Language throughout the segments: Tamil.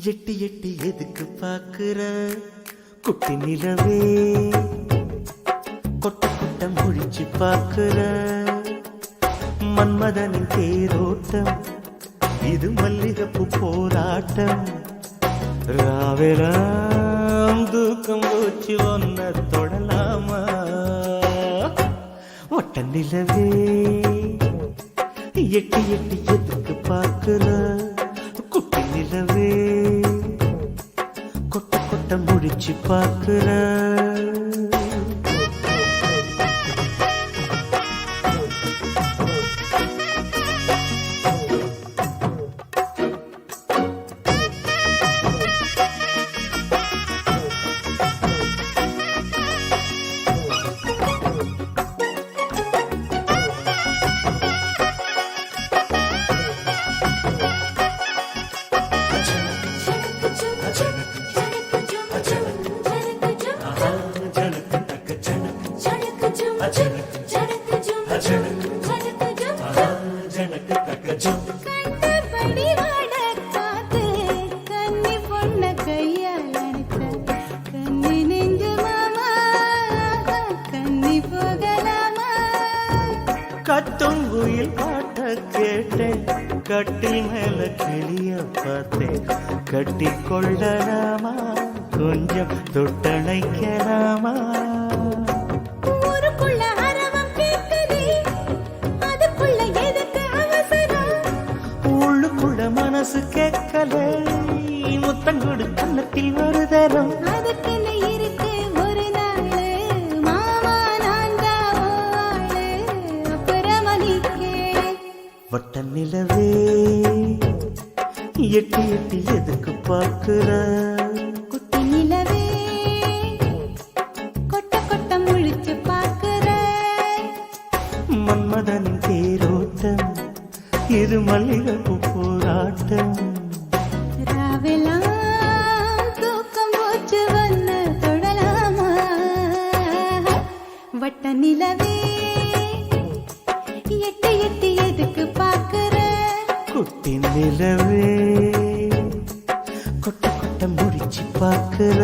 எட்டி எட்டி எதுக்கு பாக்குற குட்டி நிலவே கொட்ட கொட்ட முழிச்சு பாக்குற மன்மதனின் தேரோட்டம் இது மல்லிகைப்பூ போராட்டம் ராவெல்லாம் தூக்கம் போச்சு ஒன்ன தொடலாமா ஒட்ட நிலவே எட்டி எட்டி எதுக்கு பாக்குற குட்டி நிலவே கொட்ட கொட்ட முடிச்சு பாக்குற கத்தும் குயில் பாட்ட கேட்டேன் கட்டில் மேல கிளிய பார்த்தேன் கட்டி கொள்ளலாமா கொஞ்சம் தொட்டணைக்கலாமா உள்ளுக்குள்ள மனசு கேட்கல முத்தங்கொடு கண்ணத்தில் ஒரு தரம் வட்ட நிலவே எட்டி எட்டி எதுக்கு பார்க்கிற குட்டி நிலவே கொட்ட கொட்ட முழிச்சு பார்க்கிற மன்மதனின் தேரோட்டம் இது மல்லிகைப்பூ போராட்டம் ராவெல்லாம் தூக்கம் போச்சு வந்து தொடலாமா வட்ட நிலவே எட்டி எட்டி எதுக்கு பார்க்கிற குட்டி நிலவே கொட்ட கொட்ட முடிச்சு பார்க்கிற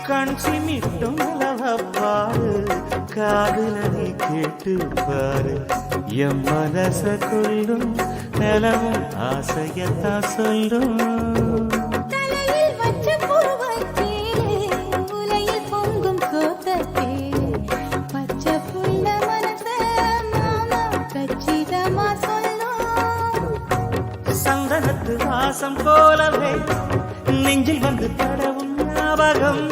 கண் சிமிட்டும் நிலவப்பாரு காதுல நீ கேட்டு பாரு என் மனச கொள்ளும் நிலவும் ஆசையத்தான் சொல்லும் தலையில் வச்ச புருவத்தே உலையில் பொங்கும் கோத்தத்தே பச்சை புள்ள மனச மாமா கச்சிதமா சொல்லும் சந்தனத்து வாசம் போலவே நெஞ்சில் வந்து தடவும் ஞாபகம்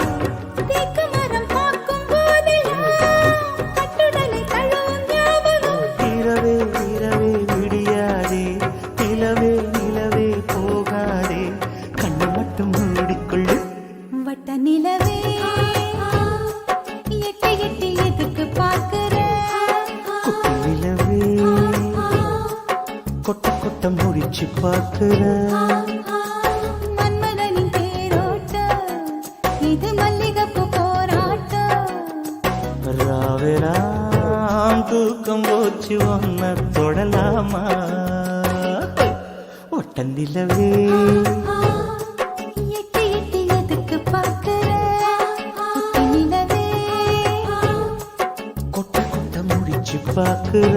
தேக்கு மரம் பார்க்கும் போதெல்லாம் கட்டுடலை தழுவும் ஞாபகம் இரவே இரவே விடியாதே நிலவே நிலவே போகாதே கண்ணு மட்டும் மூடிக்கொள்ளு வட்ட நிலவே எட்டி எட்டி எதுக்கு பார்க்கிற குட்டி நிலவே கொட்ட கொட்ட முடிச்சு பார்க்கிற மன்மதனின் தேரோட்டம் இது மல்லிகைப்பூ போராட்டம் ராவெல்லாம் தூக்கம் போச்சு ஒன்ன தொடலாமா ஒட்ட நிலவே எட்டி எட்டி எதுக்கு பார்க்கிற குட்டி நிலவே கொட்ட கொட்ட முடிச்சு பார்க்கிற